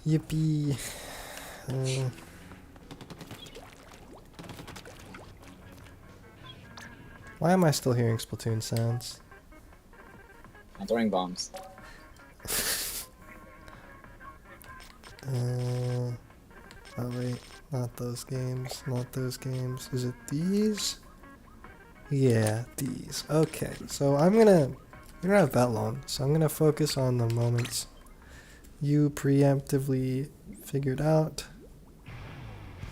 Yippee. Why am I still hearing Splatoon sounds? I'm throwing bombs. Oh wait, not those games, not those games. Is it these? Yeah, these. Okay, so we don't have that long, so I'm gonna focus on the moments you preemptively figured out.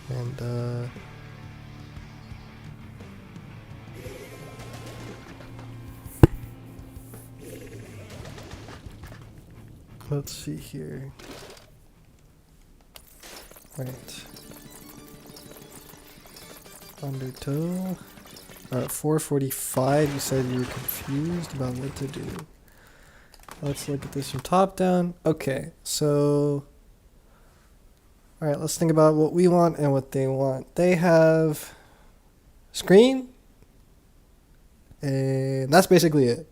And let's see here. Right. Undertow. At 4:45, you said you were confused about what to do. Let's look at this from top down. Okay, so... Alright, let's think about what we want and what they want. They have... screen. And that's basically it.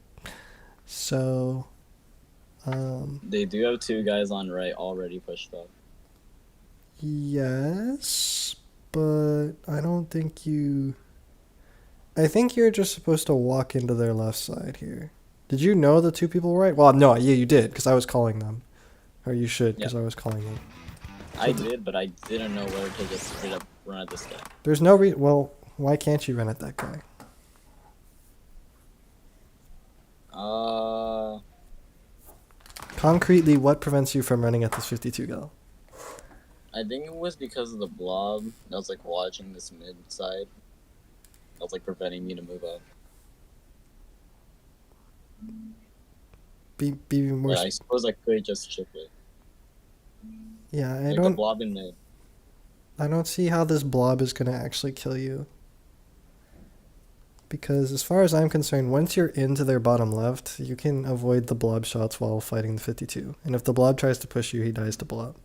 So... They do have two guys on right already pushed up. Yes, but I don't think you... I think you're just supposed to walk into their left side here. Did you know the two people were right? Well, no, yeah, you did, because I was calling them. Or you should, because I was calling them. I did, but I didn't know where to just straight up run at this guy. There's no reason... Well, why can't you run at that guy? Concretely, what prevents you from running at this 52 gal? I think it was because of the blob that was like watching this mid side. That was like preventing me to move up. Be more... Yeah, I suppose I could just chip it. Yeah, I don't... the blob in mid. I don't see how this blob is going to actually kill you. Because as far as I'm concerned, once you're into their bottom left, you can avoid the blob shots while fighting the 52. And if the blob tries to push you, he dies to blob.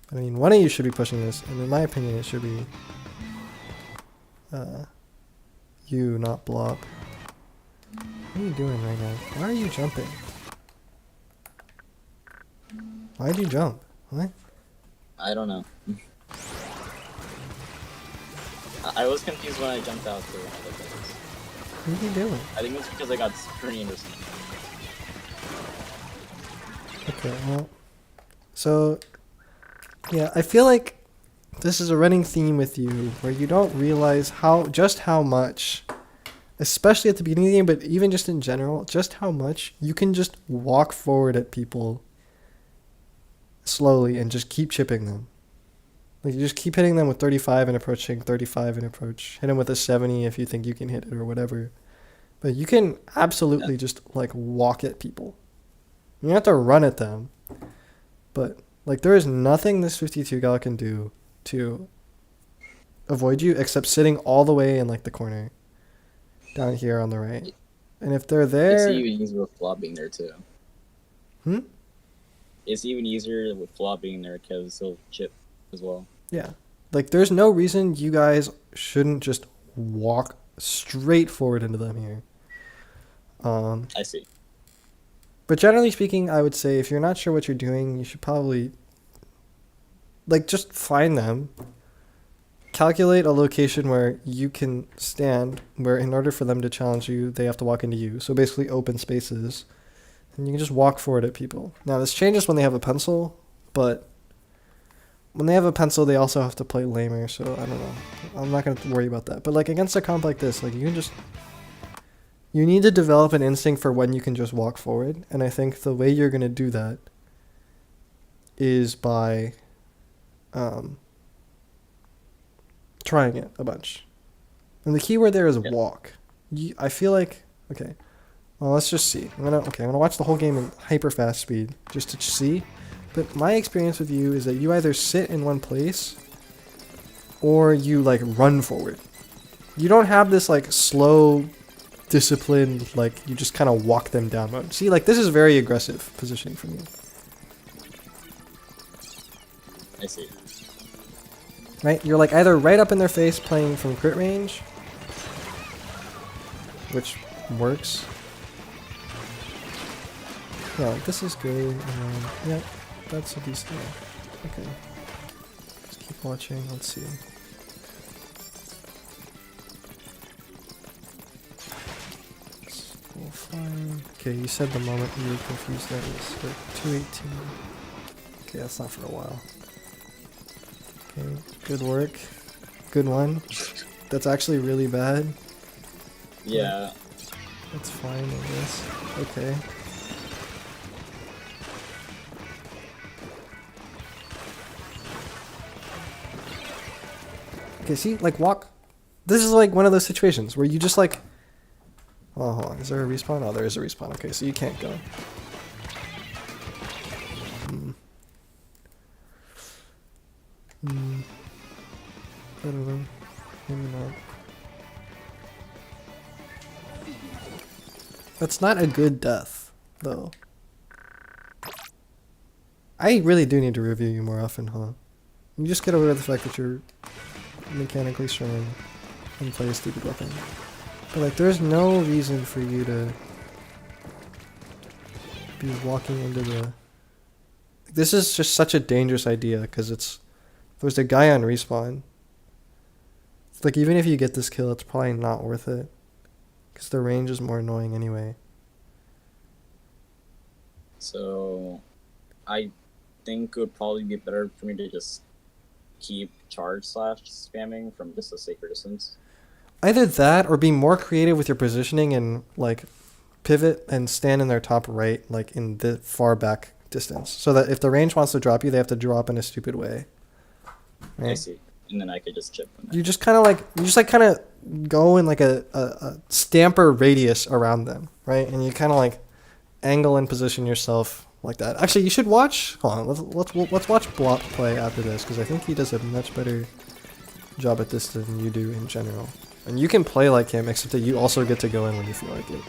But I mean, one of you should be pushing this, and in my opinion, it should be you, not blob. What are you doing right now? Why are you jumping? Why'd you jump? What? I don't know. I was confused when I jumped out too. What are you doing? I think it's because I got screened or something. Okay, well, so, yeah, I feel like this is a running theme with you where you don't realize just how much, especially at the beginning of the game, but even just in general, just how much you can just walk forward at people slowly and just keep chipping them. Like, you just keep hitting them with 35 and approaching, 35 and approach. Hit them with a 70 if you think you can hit it or whatever. But you can absolutely just, like, walk at people. You don't have to run at them. But, like, there is nothing this 52 gal can do to avoid you except sitting all the way in, like, the corner. Down here on the right. And if they're there... It's even easier with Flop being there, too. It's even easier with Flop being there because he'll chip as well. Yeah. Like, there's no reason you guys shouldn't just walk straight forward into them here. I see. But generally speaking, I would say if you're not sure what you're doing, you should probably, like, just find them. Calculate a location where you can stand, where in order for them to challenge you, they have to walk into you. So basically open spaces. And you can just walk forward at people. Now, this changes when they have a pencil, but... when they have a pencil, they also have to play lamer, so I don't know. I'm not going to worry about that. But, like, against a comp like this, like, you can just... you need to develop an instinct for when you can just walk forward. And I think the way you're going to do that is by trying it a bunch. And the key word there is walk. I feel like... okay. Well, let's just see. I'm gonna watch the whole game in hyper fast speed, just to see. But my experience with you is that you either sit in one place or you, like, run forward. You don't have this, like, slow, disciplined, like, you just kind of walk them down mode. See, like, this is very aggressive positioning from you. I see. Right? You're, like, either right up in their face playing from crit range, which works. Yeah, like this is good, and then, yep, that's a decent one. Okay. Just keep watching, let's see. School fine. Okay, you said the moment you were confused that was for 218. Okay, that's not for a while. Okay, good work. Good one. That's actually really bad. Yeah. That's fine, I guess. Okay. Okay, see? Like, walk. This is like one of those situations where you just like... Oh, hold on. Is there a respawn? Oh, there is a respawn. Okay, so you can't go. I don't know. Maybe not. That's not a good death, though. I really do need to review you more often, huh? You just get over the fact that you're mechanically strong and play a stupid weapon. But like, there's no reason for you to be walking into the... This is just such a dangerous idea, because there's a guy on respawn. It's like, even if you get this kill, it's probably not worth it. Because the range is more annoying anyway. So, I think it would probably be better for me to just keep charge / spamming from just a safer distance. Either that, or be more creative with your positioning and, like, pivot and stand in their top right, like, in the far back distance. So that if the range wants to drop you, they have to drop in a stupid way. Right? I see. And then I could just chip them. You just kind of go in like a stamper radius around them, right? And you kind of like angle and position yourself like that. Actually, you should watch. Hold on, let's watch Block play after this, because I think he does a much better job at this than you do in general. And you can play like him, except that you also get to go in when you feel like it.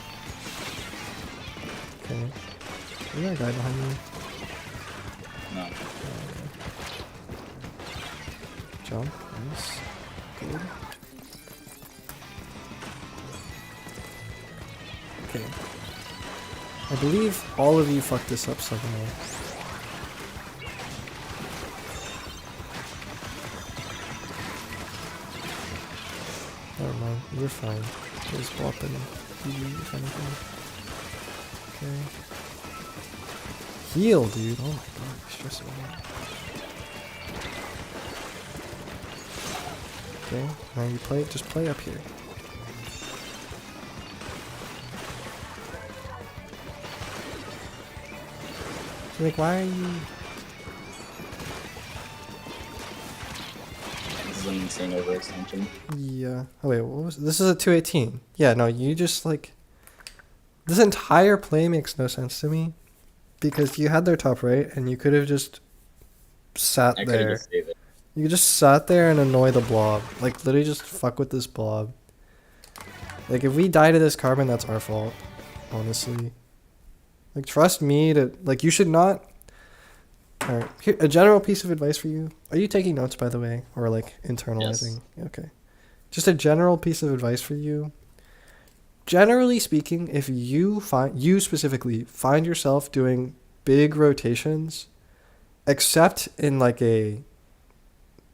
Okay. Is there a guy behind you? No. Jump. Nice. Good. Okay. I believe all of you fucked this up somehow. Never mind. You're fine. Just blop in you if anything. Okay. Heal, dude. Oh my god. You're stressing me out. Okay, now you just play up here. So like, why are you... This is an insane overextension. Yeah. Oh wait, what was... This is a 218. Yeah, no, you just like... This entire play makes no sense to me. Because you had their top right, and you could have just sat I there. just saved it. You just sat there and annoy the blob. Like, literally just fuck with this blob. Like, if we die to this carbon, that's our fault. Honestly. Like, trust me to... Like, you should not... Alright, here, a general piece of advice for you. Are you taking notes, by the way? Or, like, internalizing? Yes. Okay. Just a general piece of advice for you. Generally speaking, if you specifically find yourself doing big rotations, except in, like,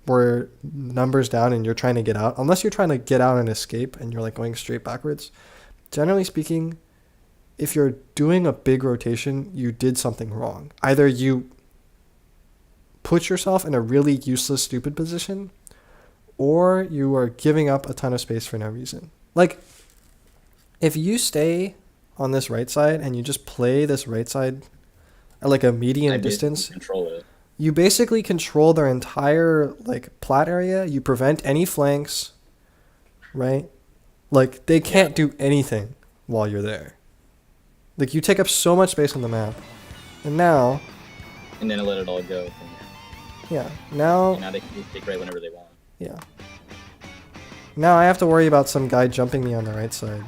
where numbers down and you're trying to get out, unless you're trying to get out and escape and you're like going straight backwards, generally speaking, if you're doing a big rotation, you did something wrong. Either you put yourself in a really useless, stupid position, or you are giving up a ton of space for no reason. Like, if you stay on this right side and you just play this right side at like a medium distance, control it. You basically control their entire, like, plat area. You prevent any flanks, right? Like, they can't do anything while you're there. Like, you take up so much space on the map. And now... And then let it all go. Yeah, now... And now they can take right whenever they want. Yeah. Now I have to worry about some guy jumping me on the right side.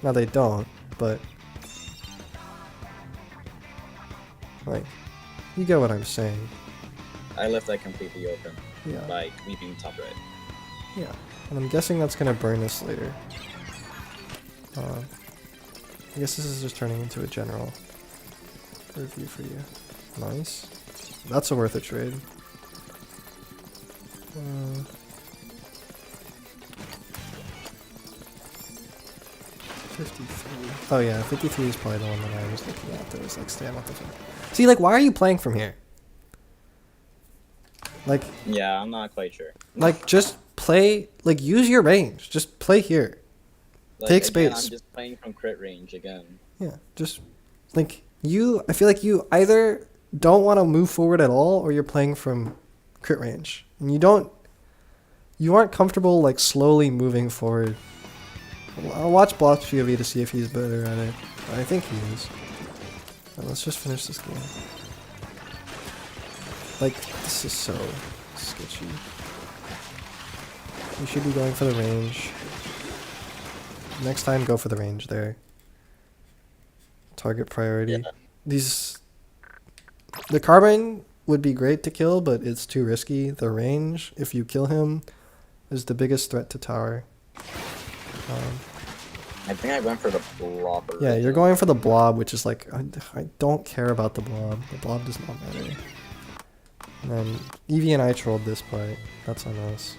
Now they don't, but... Like... You get what I'm saying. I left that completely open. Yeah. By leaving top right. Yeah. And I'm guessing that's gonna burn us later. I guess this is just turning into a general. review for you. Nice. That's a worth a trade. 53. Oh yeah, 53 is probably the one that I was looking at that was like stand off the front. See, like, why are you playing from here? Like, Yeah, I'm not quite sure. like, just play, like, use your range. Just play here. Like, Take again, space. I'm just playing from crit range again. Yeah, just, like, I feel like you either don't want to move forward at all or you're playing from crit range. And you aren't comfortable, like, slowly moving forward. I'll watch Block's POV to see if he's better at it. I think he is. But let's just finish this game. Like, this is so sketchy. You should be going for the range. Next time, go for the range there. Target priority. Yeah. The Carbine would be great to kill, but it's too risky. The range, if you kill him, is the biggest threat to tower. I think I went for the blob. Yeah, you're going for the blob, which is like, I don't care about the blob. The blob does not matter. And then Eevee and I trolled this part. That's on us.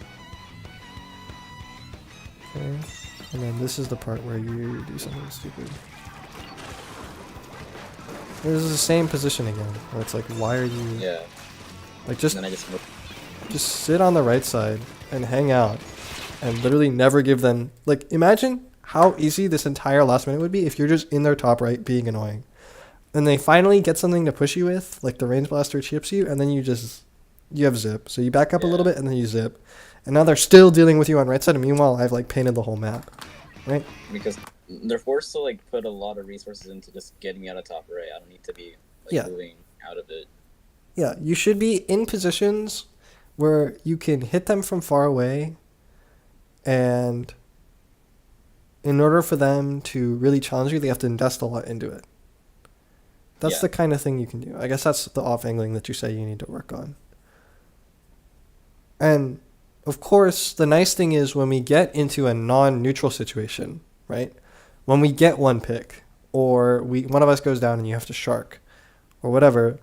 Okay. And then this is the part where you do something stupid. This is the same position again, where it's like, why are you... Yeah. Like, just And then I just sit on the right side and hang out. And literally never give them... Like, imagine how easy this entire last minute would be if you're just in their top right being annoying. And they finally get something to push you with, like the range blaster chips you, and then you have zip. So you back up a little bit and then you zip. And now they're still dealing with you on right side, and meanwhile I've like painted the whole map. Right? Because they're forced to like put a lot of resources into just getting me out of top right. I don't need to be like moving out of it. Yeah, you should be in positions where you can hit them from far away, and in order for them to really challenge you, they have to invest a lot into it. That's the kind of thing you can do. I guess that's the off-angling that you say you need to work on. And, of course, the nice thing is when we get into a non-neutral situation, right? When we get one pick, or one of us goes down and you have to shark, or whatever,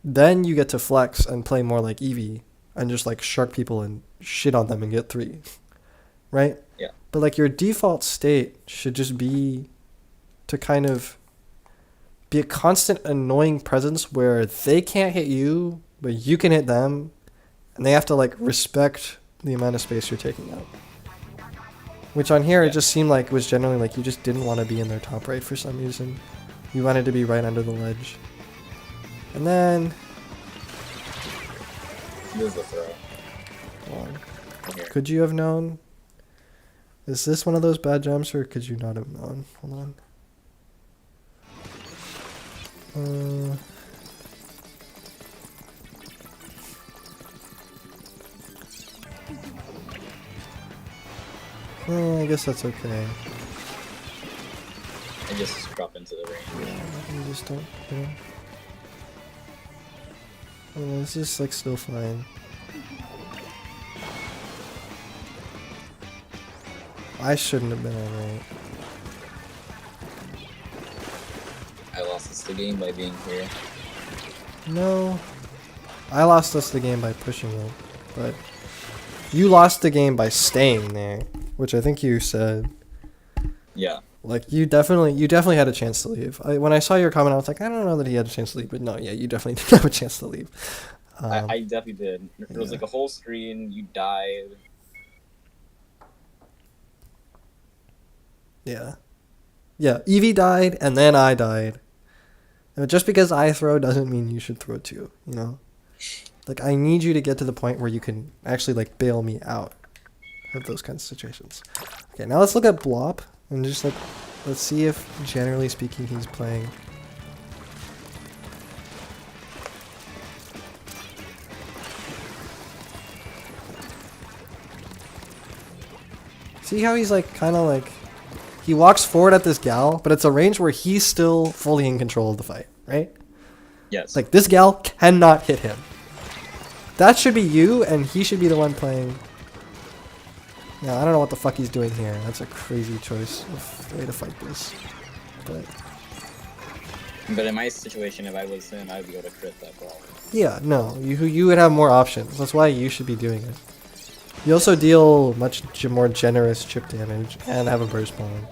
then you get to flex and play more like Eevee, and just like shark people and shit on them and get 3. Right? Yeah. But like your default state should just be to kind of be a constant annoying presence where they can't hit you, but you can hit them, and they have to like respect the amount of space you're taking up. Which on here, it just seemed like it was generally like you just didn't want to be in their top right for some reason. You wanted to be right under the ledge. And then... Here's the throw. Hold on. Could you have known? Is this one of those bad jumps, or could you not have known? Hold on. I guess that's okay. I just drop into the range. Yeah, you just don't, you know. This is like still fine. I shouldn't have been alright. I lost this the game by being here. No. I lost us the game by pushing it, but you lost the game by staying there, which I think you said. Yeah. Like you definitely had a chance to leave. When I saw your comment, I was like, I don't know that he had a chance to leave, but no, yeah, you definitely did have a chance to leave. I definitely did. It was like a whole screen. You died. Yeah. Yeah, Eevee died, and then I died. And just because I throw doesn't mean you should throw too, you know? Like, I need you to get to the point where you can actually, like, bail me out of those kinds of situations. Okay, now let's look at Blop, and just, like, let's see if, generally speaking, he's playing. See how he's, like, kind of, like... He walks forward at this gal, but it's a range where he's still fully in control of the fight, right? Yes. Like, this gal cannot hit him. That should be you, and he should be the one playing. Now, I don't know what the fuck he's doing here. That's a crazy choice of way to fight this. But But in my situation, if I was him, I would be able to crit that ball. Yeah, no, you would have more options. That's why you should be doing it. You also deal much more generous chip damage and have a burst bomb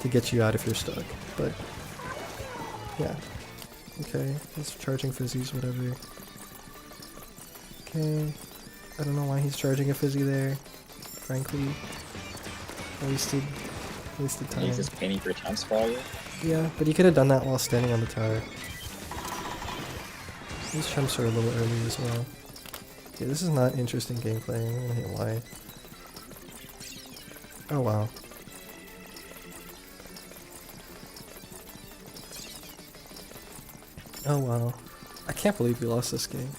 to get you out if you're stuck. But yeah, okay, he's charging fizzies, whatever. Okay, I don't know why he's charging a fizzy there. Frankly, wasted time. He's just painting for chumps, probably. Yeah, but he could have done that while standing on the tower. These chumps are a little early as well. Yeah, this is not interesting gameplay. I'm gonna hit Y. Oh wow. Oh wow. I can't believe we lost this game.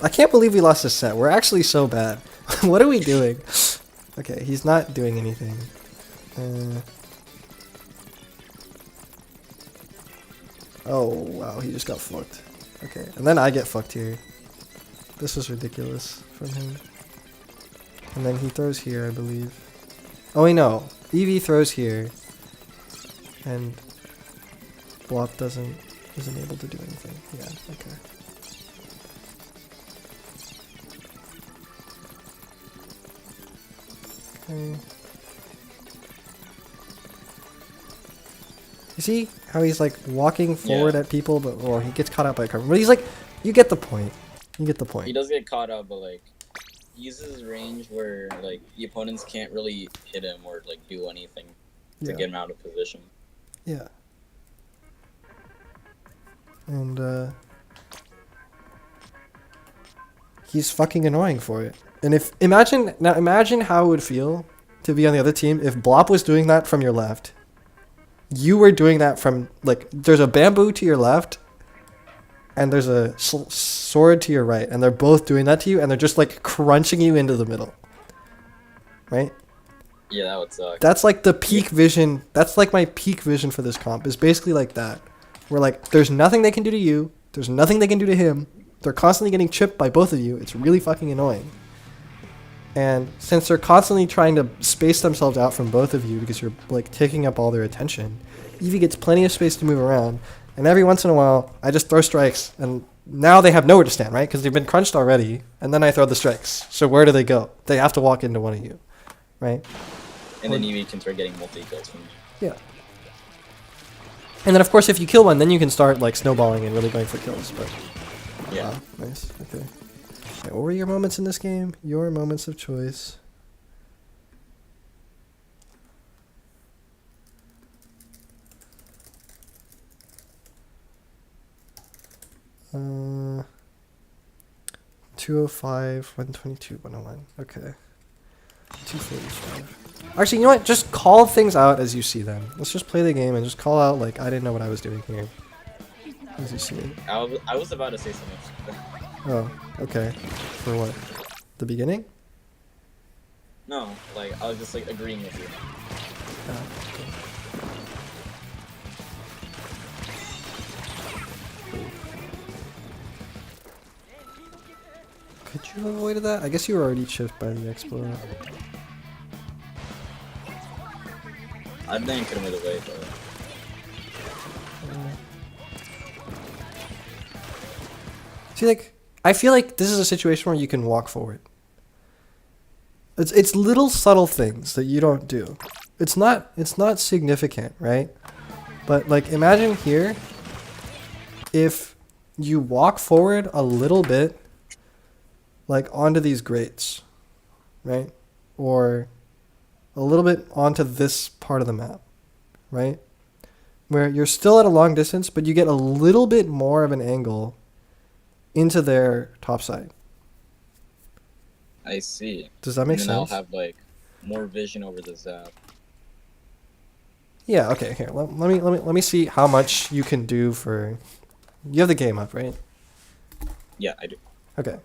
I can't believe we lost this set. We're actually so bad. What are we doing? Okay, he's not doing anything. Oh wow, he just got fucked. Okay, and then I get fucked here. This was ridiculous from him. And then he throws here, I believe. Oh wait, no. EV throws here. And Blop isn't able to do anything. Yeah, okay. Okay. You see how he's like walking forward at people, but or he gets caught out by a cover. But he's like, you get the point. You get the point. He does get caught up, but like, he uses his range where like the opponents can't really hit him or like do anything to get him out of position. Yeah. And he's fucking annoying for it. And if imagine how it would feel to be on the other team if Blop was doing that from your left. You were doing that from like there's a bamboo to your left and there's a sword to your right, and they're both doing that to you, and they're just like crunching you into the middle. Right? Yeah, that would suck. That's like the peak vision. That's like my peak vision for this comp. Is basically like that. Where like there's nothing they can do to you. There's nothing they can do to him. They're constantly getting chipped by both of you. It's really fucking annoying. And since they're constantly trying to space themselves out from both of you because you're like taking up all their attention, Eevee gets plenty of space to move around. And every once in a while, I just throw strikes, and now they have nowhere to stand, right? Because they've been crunched already, and then I throw the strikes. So where do they go? They have to walk into one of you, right? And then Eevee can start getting multi-kills from you. Yeah. And then of course if you kill one, then you can start like snowballing and really going for kills, but yeah. Wow, nice. Okay. What were your moments in this game? Your moments of choice. Uh, 205, 122, 101. Okay. 245. Actually, you know what? Just call things out as you see them. Let's just play the game and just call out like I didn't know what I was doing here. As you see it. I was about to say something. Oh, okay. For what? The beginning? No, like I was just like agreeing with you. Oh, okay. Could you have avoided that? I guess you were already chipped by the expo. I think I could have made a way, but See, like, I feel like this is a situation where you can walk forward. It's little subtle things that you don't do. It's not significant, right? But like imagine here if you walk forward a little bit like onto these grates, right? Or a little bit onto this part of the map, right? Where you're still at a long distance, but you get a little bit more of an angle into their top side. I see. Does that make and then sense? I'll have like more vision over the zap. Yeah, okay, here. Let me see how much you can do for you have the game up, right? Yeah, I do. Okay.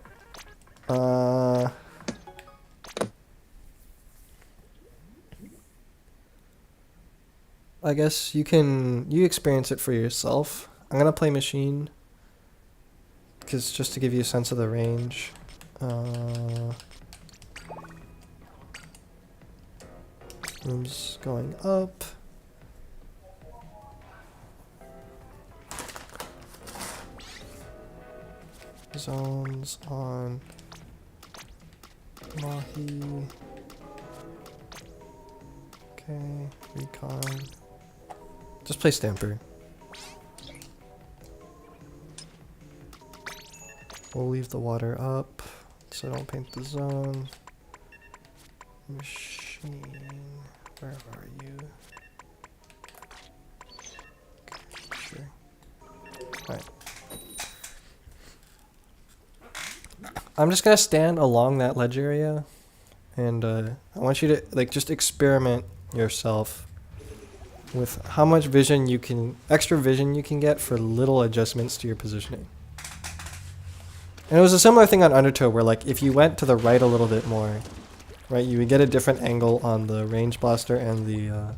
I guess you experience it for yourself. I'm gonna play machine because just to give you a sense of the range. Rooms going up. zones on Mahi. Okay, recon. Just play Stamper. We'll leave the water up so don't paint the zone. Machine. Where are you? Okay, sure. Alright. I'm just gonna stand along that ledge area and I want you to like just experiment yourself with how much vision you can, extra vision you can get for little adjustments to your positioning. And it was a similar thing on Undertow where like if you went to the right a little bit more, right, you would get a different angle on the range blaster and the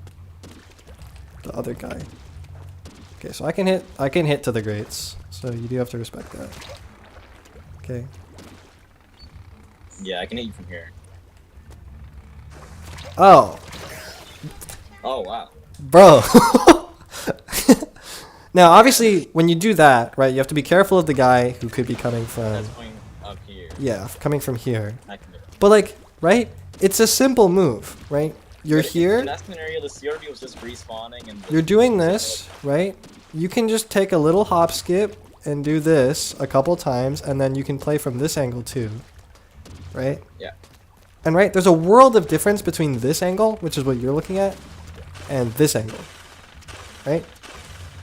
other guy. Okay, so I can hit to the grates, so you do have to respect that. Okay. Yeah, I can hit you from here. Oh, Oh wow. bro. Now, obviously, when you do that, right, you have to be careful of the guy who could be coming from. That's going up here. Yeah, coming from here. I can do it. But like, right? It's a simple move, right? You're But here. In that scenario, the CRV was just respawning and. You're doing this, right? You can just take a little hop skip and do this a couple times, and then you can play from this angle too, right? Yeah. And right, there's a world of difference between this angle, which is what you're looking at, and this angle, right?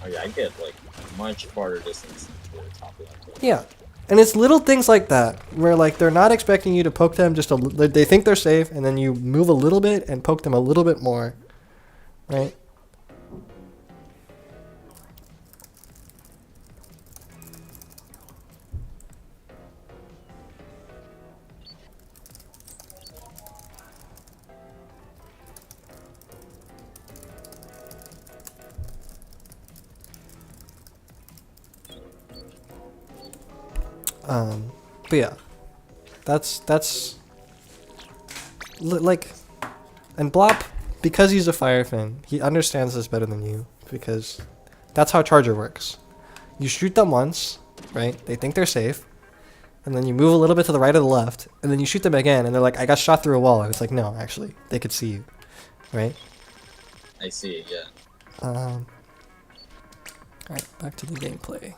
Oh yeah, I get like much farther distance to the top left. Yeah. And it's little things like that, where like they're not expecting you to poke them just they think they're safe, and then you move a little bit and poke them a little bit more, right? But yeah, that's like, and Blop, because he's a Firefin, he understands this better than you, because that's how Charger works. You shoot them once, right? They think they're safe, and then you move a little bit to the right or the left, and then you shoot them again, and they're like, I got shot through a wall. And it's like, no, actually, they could see you, right? I see, yeah. Alright, back to the gameplay.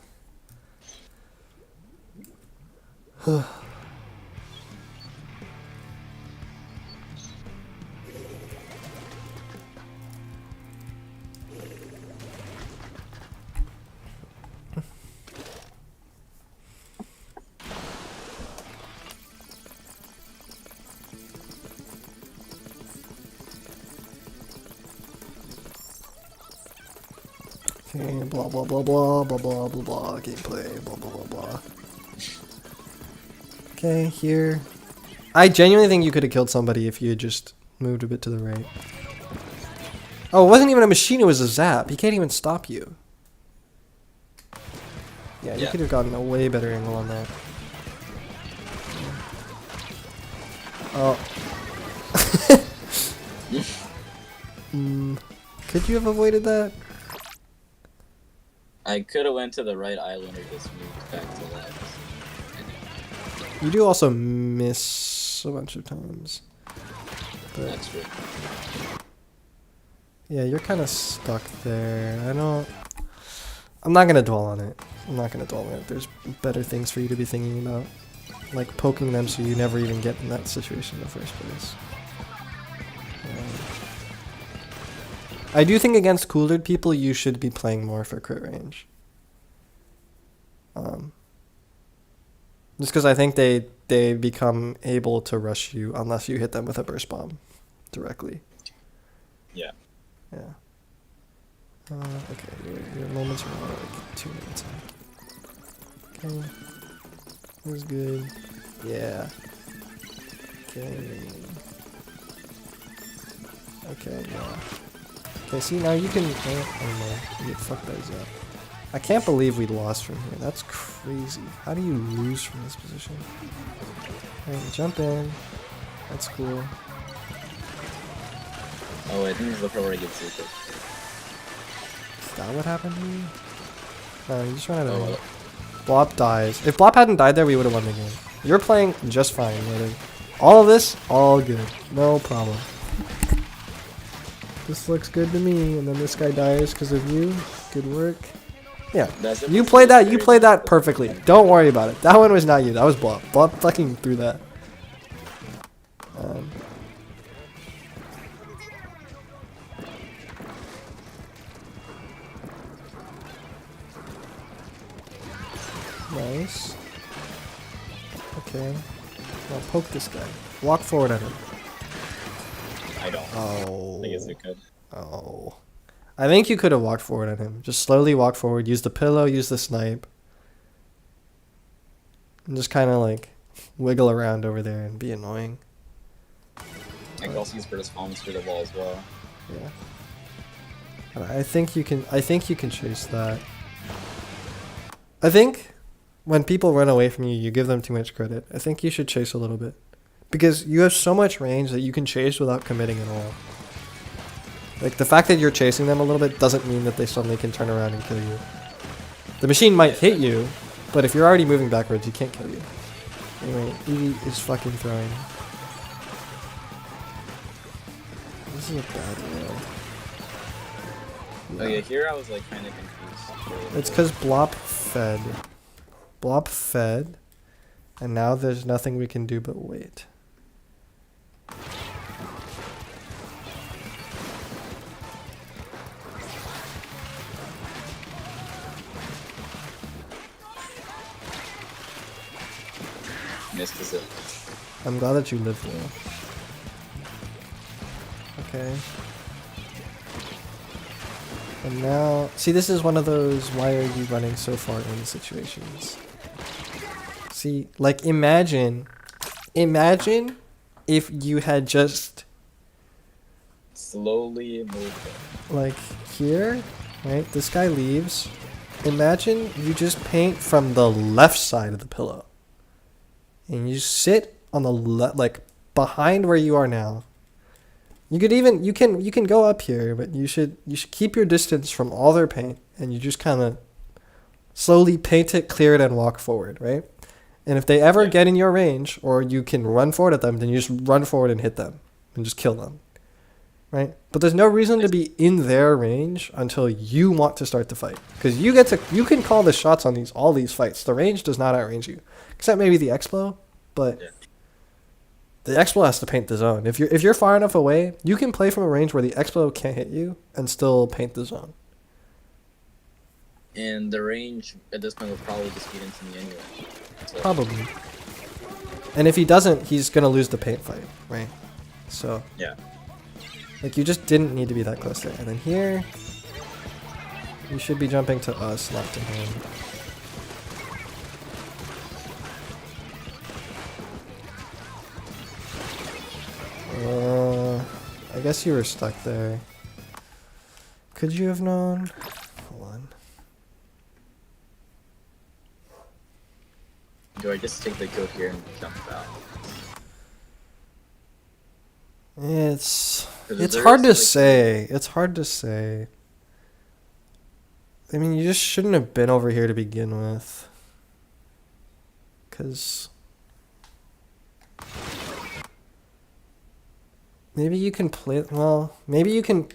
Okay, blah blah blah blah blah blah blah blah, gameplay, blah blah blah blah. Okay, here. I genuinely think you could have killed somebody if you had just moved a bit to the right. Oh, it wasn't even a machine, it was a zap. He can't even stop you. Yeah, you could have gotten a way better angle on that. Oh. Could you have avoided that? I could have went to the right island or just moved back to left. You do also miss a bunch of times. But That's true. yeah, you're kind of stuck there. I'm not gonna dwell on it. I'm not gonna dwell on it. There's better things for you to be thinking about. Like poking them so you never even get in that situation in the first place. I do think against coolered people you should be playing more for crit range. Just because I think they become able to rush you unless you hit them with a burst bomb directly. Yeah. Yeah. Okay, your moments are like 2 minutes in. Okay. That was good. Yeah. Okay. Okay, yeah. Okay, see, now you can... Oh no, you fuck those up. I can't believe we lost from here. That's crazy. How do you lose from this position? Alright, jump in. That's cool. Oh, I think this is the part where I get super. Is that what happened to you? No, you just ran out of Oh, range. Blop dies. If Blop hadn't died there, we would have won the game. You're playing just fine, really. All of this, all good. No problem. This looks good to me, and then this guy dies because of you. Good work. Yeah, you played that. You played that perfectly. Don't worry about it. That one was not you. That was Blop. Blop fucking threw that. Nice. Okay. Now poke this guy. Walk forward at him. I don't. Oh. I guess I could. Oh. I think you could have walked forward at him. Just slowly walk forward. Use the pillow. Use the snipe. And just kind of like wiggle around over there and be annoying. I can also use British palms through the wall as well. Yeah. I think you can. I think you can chase that. I think when people run away from you, you give them too much credit. I think you should chase a little bit. Because you have so much range that you can chase without committing at all. Like, the fact that you're chasing them a little bit doesn't mean that they suddenly can turn around and kill you. The machine might hit you, but if you're already moving backwards, he can't kill you. Anyway, Eevee is fucking throwing. This is a bad roll. Oh yeah, here I was like kind of confused. It's because Blop fed. Blop fed, and now there's nothing we can do but wait. Missed it. I'm glad that you lived there. Okay. And now, see, this is one of those why are you running so far in situations. See, like, imagine if you had just Slowly moved it. like here, right? This guy leaves. Imagine you just paint from the left side of the pillow. And you sit on the like behind where you are now. You could even you can go up here, but you should keep your distance from all their paint, and you just kind of slowly paint it, clear it, and walk forward, right? And if they ever get in your range, or you can run forward at them, then you just run forward and hit them, and just kill them, right? But there's no reason to be in their range until you want to start the fight, because you can call the shots on all these fights. The range does not outrange you, except maybe the Explo, but. Yeah. The Explo has to paint the zone. If you're far enough away, you can play from a range where the Explo can't hit you and still paint the zone. And the range at this point will probably just feed into me anyway. So. Probably. And if he doesn't, he's gonna lose the paint fight, right? So yeah. Like, you just didn't need to be that close there. And then here, you should be jumping to us, not to him. I guess you were stuck there. Could you have known? Hold on. Do I just take the kill here and jump out? It's hard to like, say. It's hard to say. I mean, you just shouldn't have been over here to begin with. 'Cause maybe you can play, well, maybe you can,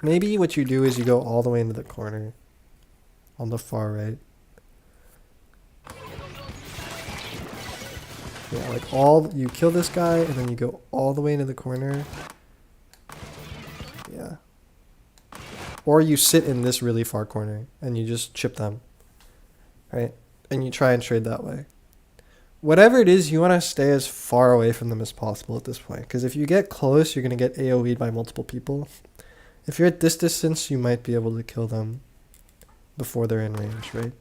maybe what you do is you go all the way into the corner on the far right. Yeah, like you kill this guy and then you go all the way into the corner. Yeah. Or you sit in this really far corner and you just chip them. Right? And you try and trade that way. Whatever it is, you want to stay as far away from them as possible at this point. Because if you get close, you're going to get AoE'd by multiple people. If you're at this distance, you might be able to kill them before they're in range, right?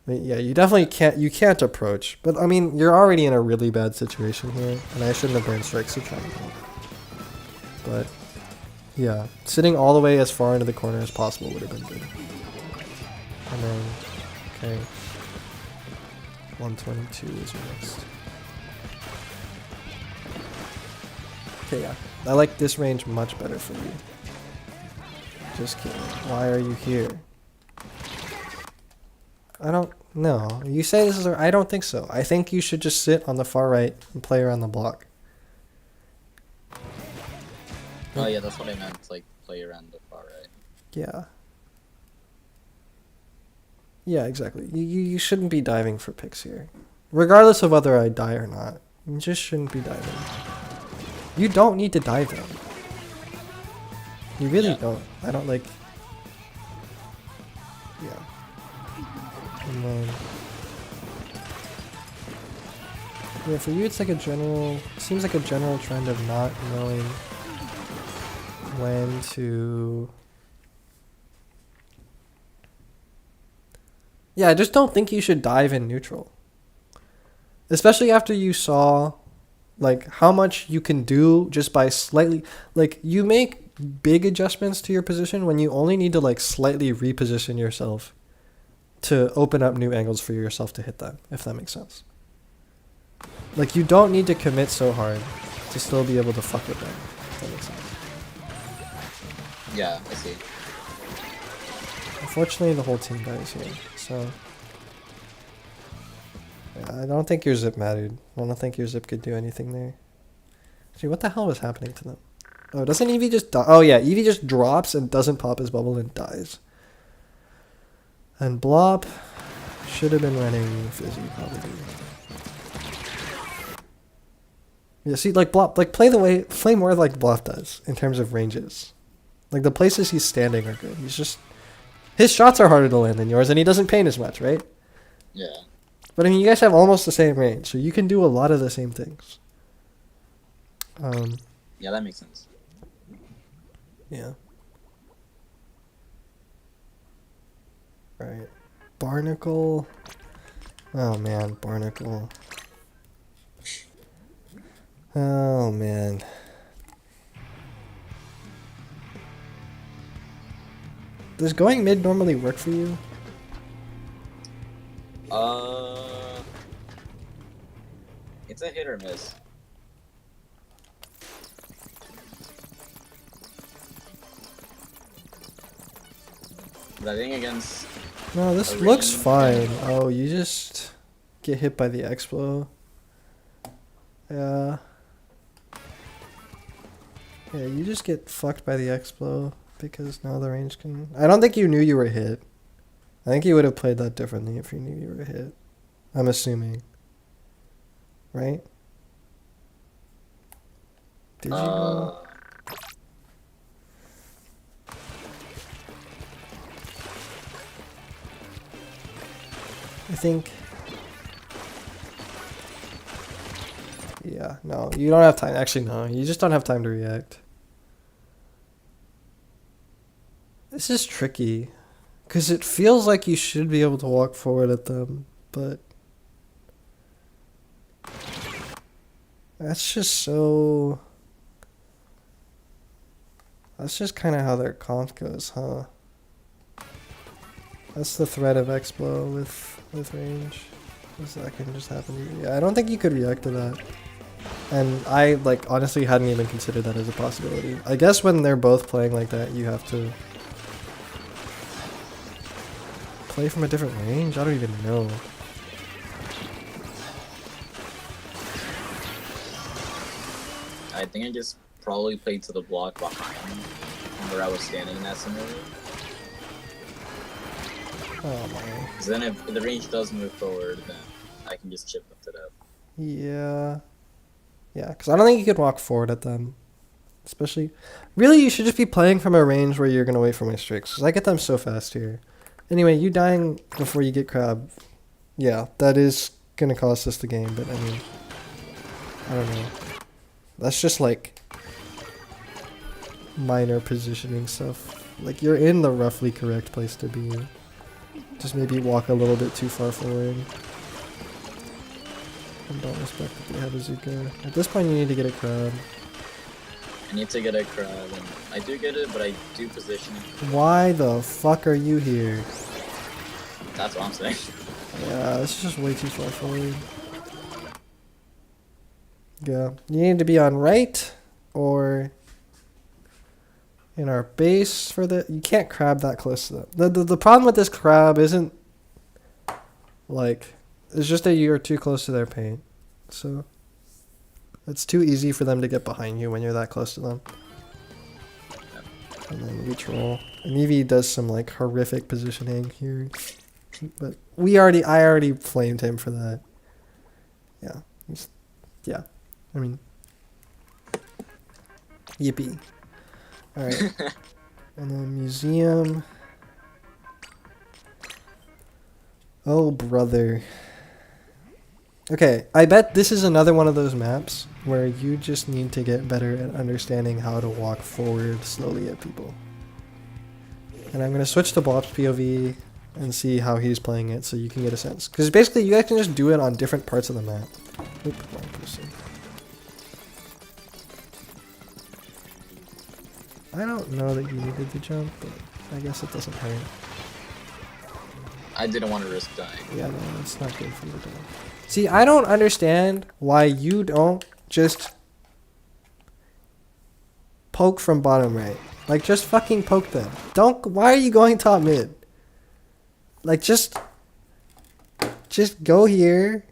I mean, yeah, you definitely can't approach. But, I mean, you're already in a really bad situation here. And I shouldn't have burned strikes to try and help. But, yeah, sitting all the way as far into the corner as possible would have been good. And then, okay. 122 is next. Okay, yeah. I like this range much better for you. Just kidding. Why are you here? I don't know. You say this is. I don't think so. I think you should just sit on the far right and play around the block. Oh yeah, that's what I meant. Like play around the far right. Yeah. Yeah, exactly. You shouldn't be diving for picks here. Regardless of whether I die or not. You just shouldn't be diving. You don't need to dive them. You really don't. I don't like... Yeah. And then... Yeah, for you it's like a general... Seems like a general trend of not knowing when to... Yeah, I just don't think you should dive in neutral. Especially after you saw, like, how much you can do just by slightly... Like, you make big adjustments to your position when you only need to, like, slightly reposition yourself to open up new angles for yourself to hit them, if that makes sense. Like, you don't need to commit so hard to still be able to fuck with them, if that makes sense. Yeah, I see. Unfortunately, the whole team dies here, so... Yeah, I don't think your zip mattered. I don't think your zip could do anything there. Actually, what the hell was happening to them? Oh, doesn't Eevee just die? Oh yeah, Eevee just drops and doesn't pop his bubble and dies. And Blop should have been running Fizzy, probably. Yeah, see, like Blop, like play more like Blop does in terms of ranges. Like the places he's standing are good. He's just... His shots are harder to land than yours, and he doesn't paint as much, right? Yeah. But I mean, you guys have almost the same range, so you can do a lot of the same things. Yeah, that makes sense. Yeah. Right. Barnacle. Oh man, Barnacle. Oh man. Does going mid normally work for you? It's a hit or miss. But I think against... No, this looks fine. Oh, you just get hit by the Explo. Yeah. Yeah, you just get fucked by the Explo because now the range can... I don't think you knew you were hit. I think you would have played that differently if you knew you were hit. I'm assuming. Right? Did you know? I think... Yeah, no, you don't have time. Actually, no, you just don't have time to react. This is tricky. Because it feels like you should be able to walk forward at them, but... That's just so... That's just kind of how their conf goes, huh? That's the threat of Explo with range. That can just happen to you. Yeah, I don't think you could react to that. And I, like, honestly hadn't even considered that as a possibility. I guess when they're both playing like that, you have to... play from a different range? I don't even know. I think I just probably played to the block behind where I was standing in that scenario. Oh my. Because then if the range does move forward, then I can just chip them to death. Yeah. Yeah, because I don't think you could walk forward at them. Especially... Really, you should just be playing from a range where you're going to wait for my streaks. Because I get them so fast here. Anyway, you dying before you get crab. Yeah, that is going to cost us the game, but I mean... I don't know. That's just like... minor positioning stuff. Like, you're in the roughly correct place to be. Just maybe walk a little bit too far forward. And don't respect that they have a Zuka. At this point, you need to get a crab. I need to get a crab, and I do get it, but I do position it. Why the fuck are you here? That's what I'm saying. Yeah, this is just way too far forward. Yeah, you need to be on right or in our base for the... You can't crab that close to them. The problem with this crab isn't Like, it's just that you're too close to their paint. So, it's too easy for them to get behind you when you're that close to them. And then we troll. And Eevee does some, like, horrific positioning here. But I already flamed him for that. Yeah. Yeah. I mean, yippee. Alright. And then museum. Oh, brother. Okay, I bet this is another one of those maps where you just need to get better at understanding how to walk forward slowly at people. And I'm going to switch to Blob's POV and see how he's playing it so you can get a sense. Because basically you guys can just do it on different parts of the map. Oop, wrong person. I don't know that you needed the jump, but I guess it doesn't hurt. I didn't want to risk dying. Yeah, no, it's not good for you to die. See, I don't understand why you don't just poke from bottom right. Like, just fucking poke them. Why are you going top mid? Like, just go here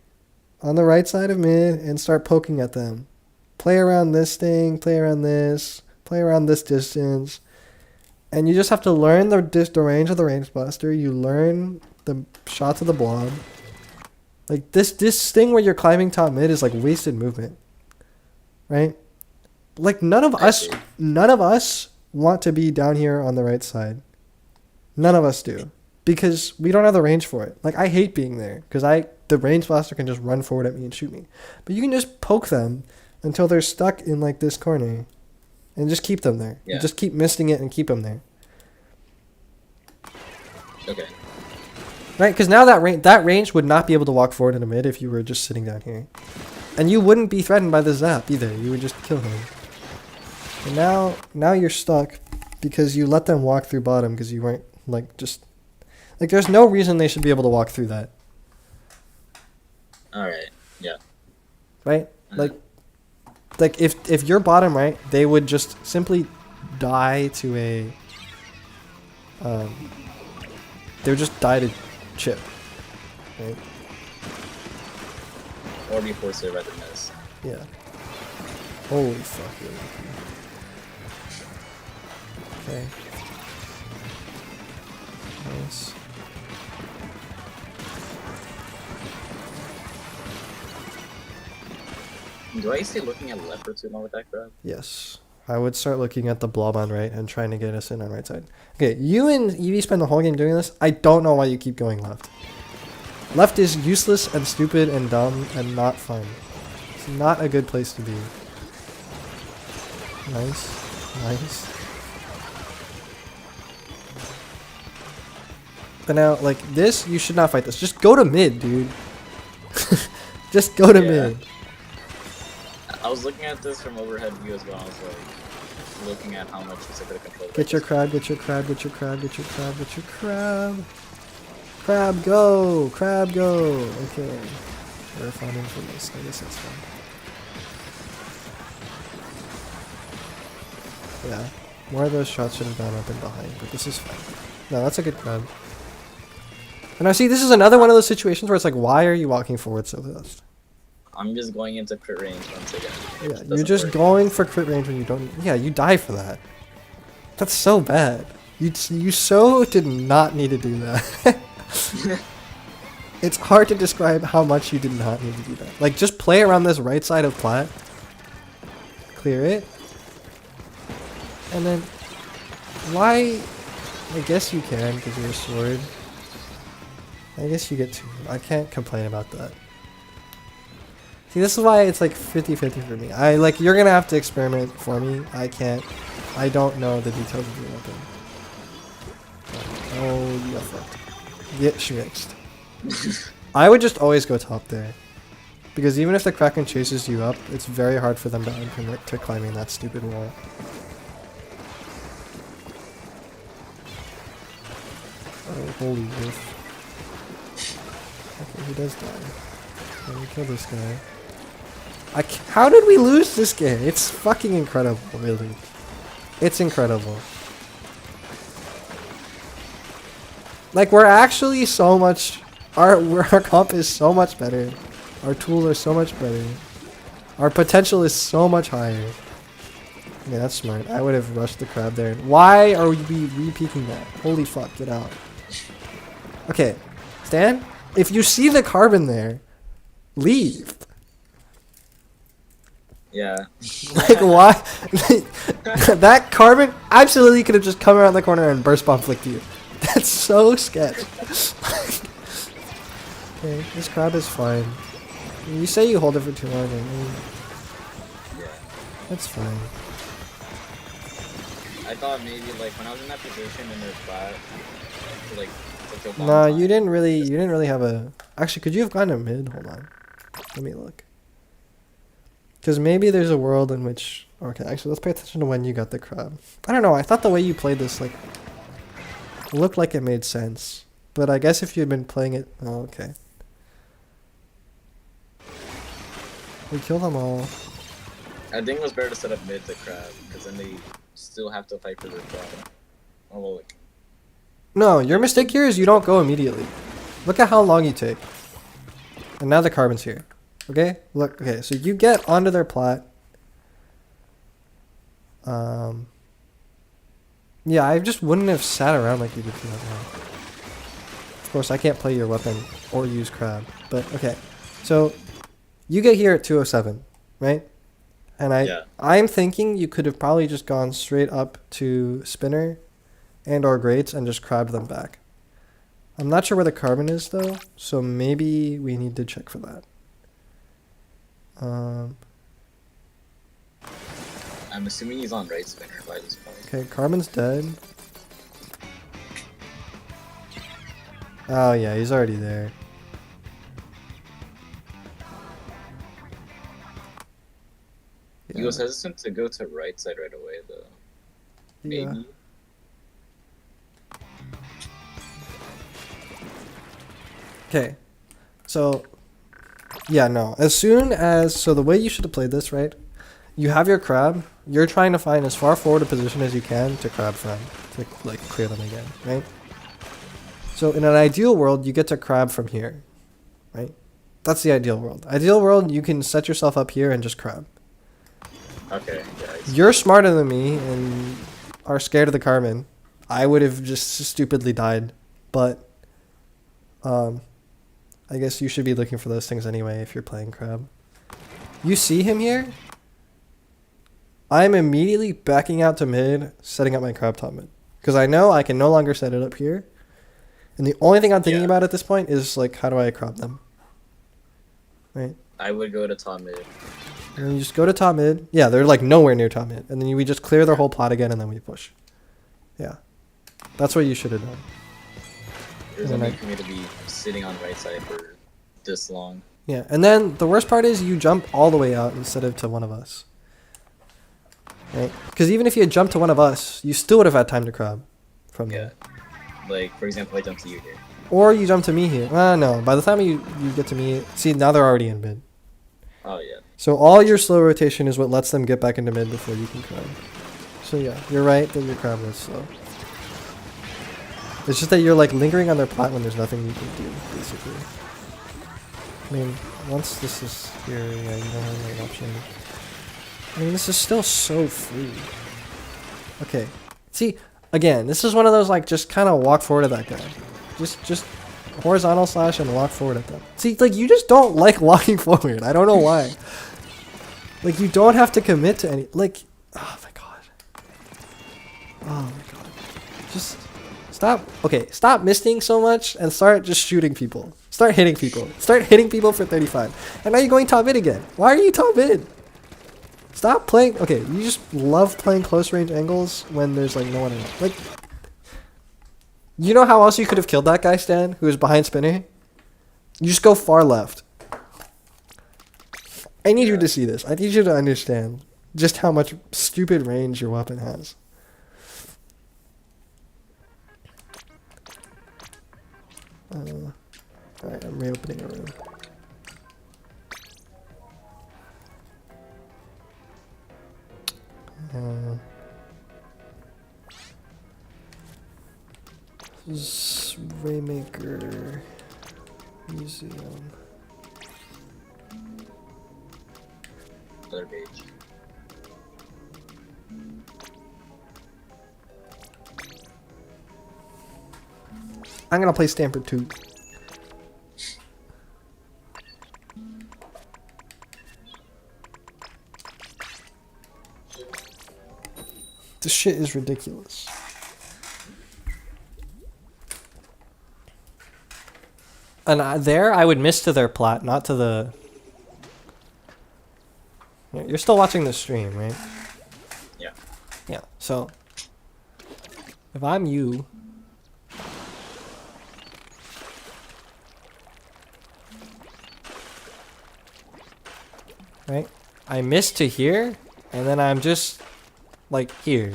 on the right side of mid and start poking at them. Play around this thing, play around this, play around this distance. And you just have to learn the range of the range blaster. You learn the shots of the blob. Like, this thing where you're climbing top mid is like wasted movement. Right? Like, none of us want to be down here on the right side. None of us do. Because we don't have the range for it. Like, I hate being there. Because the range blaster can just run forward at me and shoot me. But you can just poke them until they're stuck in, like, this corner. And just keep them there. Yeah. Just keep missing it and keep them there. Okay. Right? Because now that range would not be able to walk forward in a mid if you were just sitting down here. And you wouldn't be threatened by the zap either. You would just kill him. And now you're stuck because you let them walk through bottom because you weren't, like, just... Like, there's no reason they should be able to walk through that. Alright, yeah. Right? Like if you're bottom right, they would just simply die to a... they would just die to chip. Right? Or be forced to rather miss. Yeah. Holy fuck. Okay. Nice. Do I stay looking at left for too long with that crab? Yes. I would start looking at the blob on right and trying to get us in on right side. Okay, you and Eevee spend the whole game doing this. I don't know why you keep going left. Left is useless and stupid and dumb and not fun. It's not a good place to be. Nice. Nice. But now, like, this, you should not fight this. Just go to mid, dude. Just go to mid. I was looking at this from overhead view as well. I was like looking at how much it's going to control. Get your crab, get your crab, get your crab, get your crab, get your crab. Crab go! Crab go! Okay. We're finding for this. I guess that's fine. Yeah. More of those shots should have gone up and behind, but this is fine. No, that's a good crab. And I see this is another one of those situations where it's like, why are you walking forward so fast? I'm just going into crit range once again. Yeah, you're just going for crit range when you don't... Yeah, you die for that. That's so bad. You so did not need to do that. It's hard to describe how much you did not need to do that. Like, just play around this right side of plat. Clear it. And then... Why... I guess you can, because you're a sword. I guess you get two. I can't complain about that. See, this is why it's like 50-50 for me. You're gonna have to experiment for me. I can't. I don't know the details of your weapon. Oh, you fucked. Get schmixed. I would just always go top there. Because even if the Kraken chases you up, it's very hard for them to uncommit to climbing that stupid wall. Oh, holy wolf. Okay, he does die. Let me kill this guy. How did we lose this game? It's fucking incredible, really. It's incredible. Like, we're actually so much our comp is so much better. Our tools are so much better. Our potential is so much higher. Yeah, that's smart. I would have rushed the crab there. Why are we re-peeking that? Holy fuck, get out. Okay, Stan, if you see the carbon there, leave. Yeah. Like, why? That carbon absolutely could have just come around the corner and burst bomb flicked you. That's so sketch. Okay, this crab is fine. You say you hold it for too long, I mean, Yeah. that's fine. I thought maybe like when I was in that position and there's flat, like such a long No, time. you didn't really have a. Actually, could you have gone to mid? Hold on, let me look. Because maybe there's a world in which. Okay, actually, let's pay attention to when you got the crab. I don't know. I thought the way you played this like looked like it made sense, but I guess if you had been playing it, oh, okay. We killed them all. I think it was better to set up mid to crab because then they still have to fight for their crab. Oh well, like No, your mistake here is you don't go immediately. Look at how long you take. And now the carbon's here. Okay? Look, okay, so you get onto their plat. Yeah, I just wouldn't have sat around like you did for that long. Of course, I can't play your weapon or use crab. But, okay. So, you get here at 207, right? And I'm thinking you could have probably just gone straight up to spinner and or grates and just crabbed them back. I'm not sure where the carbon is though, so maybe we need to check for that. I'm assuming he's on right spinner by this point. Okay, carbon's dead. Oh yeah, he's already there. He was hesitant to go to right side right away though. Yeah. Maybe. Okay, so yeah, no. As soon as so, the way you should have played this, right? You have your crab. You're trying to find as far forward a position as you can to crab from, to like clear them again, right? So in an ideal world, you get to crab from here, right? That's the ideal world. Ideal world, you can set yourself up here and just crab. Okay, guys. You're smarter than me and are scared of the carbon. I would have just stupidly died, but I guess you should be looking for those things anyway if you're playing crab. You see him here? I'm immediately backing out to mid, setting up my crab top mid. Because I know I can no longer set it up here. And the only thing I'm thinking about at this point is, like, how do I crab them? Right? I would go to top mid. And then you just go to top mid. Yeah, they're, like, nowhere near top mid. And then we just clear their whole plot again, and then we push. Yeah. That's what you should have done. There's no need for me to be sitting on right side for this long. Yeah, and then the worst part is you jump all the way out instead of to one of us. Right? Because even if you had jumped to one of us, you still would have had time to crab from there. Like, for example, I jump to you here. Or you jump to me here. No. By the time you get to me, see, now they're already in mid. Oh, yeah. So all your slow rotation is what lets them get back into mid before you can crab. So yeah, you're right that your crab was slow. It's just that you're like lingering on their plot when there's nothing you can do, basically. I mean, once this is here, yeah, you don't have any option. I mean, this is still so free. Okay. See, again, this is one of those, like, just kind of walk forward at that guy. Just horizontal slash and walk forward at them. See, like, you just don't like walking forward. I don't know why. Like, you don't have to commit to any, like, oh my god. Oh my god. Just stop. Okay, stop misting so much and start just shooting people. Start hitting people. Start hitting people for 35. And now you're going top mid again. Why are you top mid? Stop playing. Okay, you just love playing close range angles when there's like no one in it. Like, you know how else you could have killed that guy, Stan, who was behind spinner? You just go far left. I need you to see this. I need you to understand just how much stupid range your weapon has. Alright, I'm reopening a room. This is Raymaker. Museum. Other page. I'm gonna play Stamper 2. This shit is ridiculous. And I would miss to their plot, not to the... You're still watching the stream, right? Yeah. Yeah, so... If I'm you... Right? I miss to here, and then I'm just... Like, here.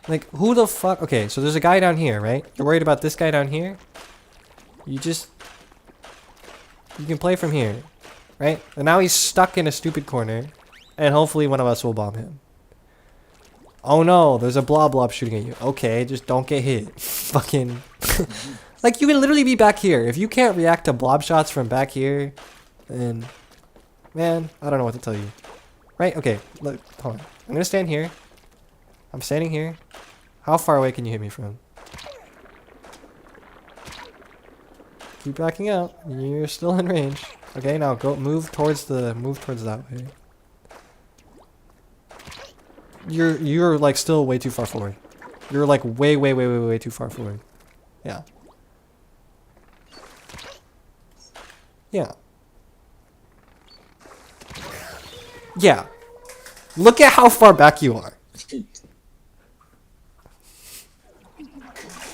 Like, who the fuck... Okay, so there's a guy down here, right? You're worried about this guy down here? You just... You can play from here. Right? And now he's stuck in a stupid corner. And hopefully one of us will bomb him. Oh no, there's a blob shooting at you. Okay, just don't get hit. Fucking... Like, you can literally be back here. If you can't react to blob shots from back here, then... Man, I don't know what to tell you. Right? Okay, look, hold on. I'm gonna stand here. I'm standing here. How far away can you hit me from? Keep backing out. You're still in range. Okay, now go move towards that way. You're like still way too far forward. You're like way too far forward. Yeah. Yeah. Yeah. Look at how far back you are.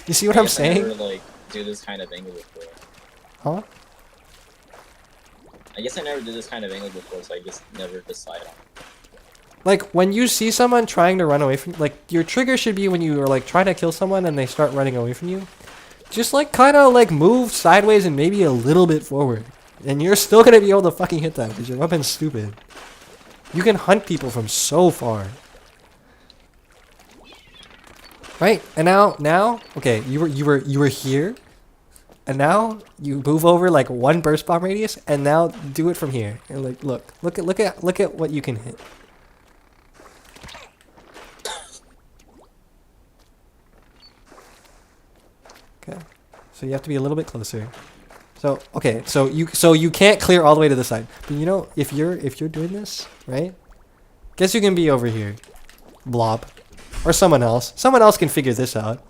You see what I'm saying? I never, like, do this kind of angle before. Huh? I guess I never did this kind of angle before, so I just never decide on it. Like, when you see someone trying to run away from... Like, your trigger should be when you are, like, trying to kill someone and they start running away from you. Just, like, kind of, like, move sideways and maybe a little bit forward. And you're still going to be able to fucking hit them because your weapon's stupid. You can hunt people from so far. Right? And now, okay, you were here. And now you move over like one burst bomb radius and now do it from here. And like look at what you can hit. Okay. So you have to be a little bit closer. So okay, so you can't clear all the way to the side. But you know, if you're doing this, right? Guess you can be over here. Blob. Or someone else. Someone else can figure this out.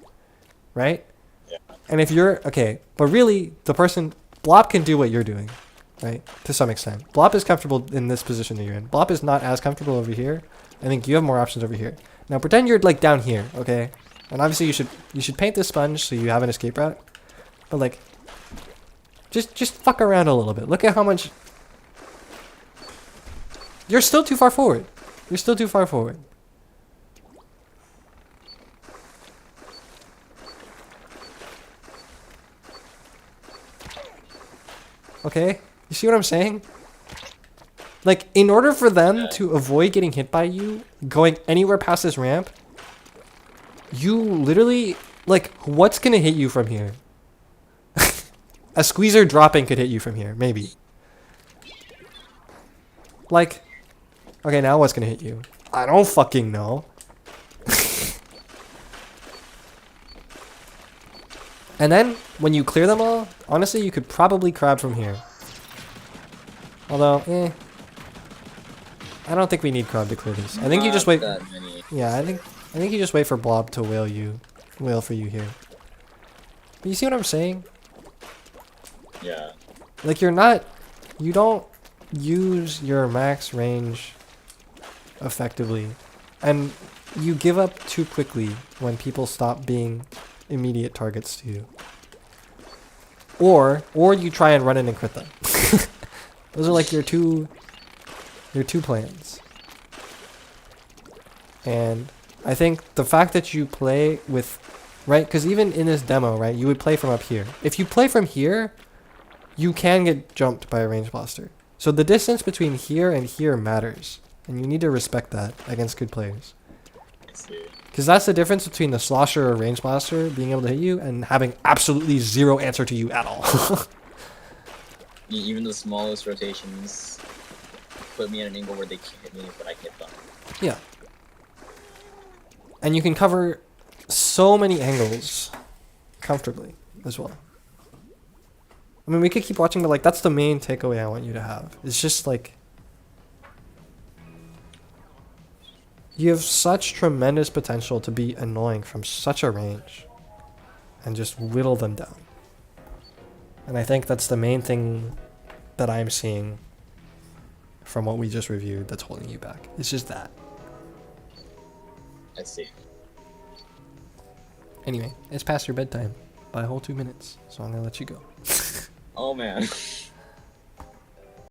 Right? Yeah. And if you're okay, but really the person Blob can do what you're doing, right? To some extent. Blob is comfortable in this position that you're in. Blob is not as comfortable over here. I think you have more options over here. Now pretend you're like down here, okay? And obviously you should paint this sponge so you have an escape route. But like just fuck around a little bit. Look at how much you're still too far forward. You're still too far forward. Okay? You see what I'm saying? Like, in order for them to avoid getting hit by you, going anywhere past this ramp, you literally, like, what's gonna hit you from here? A squeezer dropping could hit you from here, maybe. Like, okay, now what's gonna hit you? I don't fucking know. And then, when you clear them all, honestly, you could probably crab from here. Although, I don't think we need crab to clear this. I think you just wait. Yeah, I think you just wait for Blob to wail for you here. But you see what I'm saying? Yeah. Like you don't use your max range effectively, and you give up too quickly when people stop being immediate targets to you. Or you try and run in and crit them. Those are like your two plans. And I think the fact that you play with, right, because even in this demo, right, you would play from up here. If you play from here, you can get jumped by a range blaster. So the distance between here and here matters. And you need to respect that against good players. I see. Because that's the difference between the slosher or range blaster being able to hit you and having absolutely zero answer to you at all. Even the smallest rotations put me at an angle where they can't hit me, but I hit them. Yeah. And you can cover so many angles comfortably as well. I mean, we could keep watching, but like that's the main takeaway I want you to have. It's just like you have such tremendous potential to be annoying from such a range and just whittle them down. And I think that's the main thing that I'm seeing from what we just reviewed that's holding you back. It's just that. I see. Anyway, it's past your bedtime by a whole 2 minutes, so I'm gonna let you go. Oh man.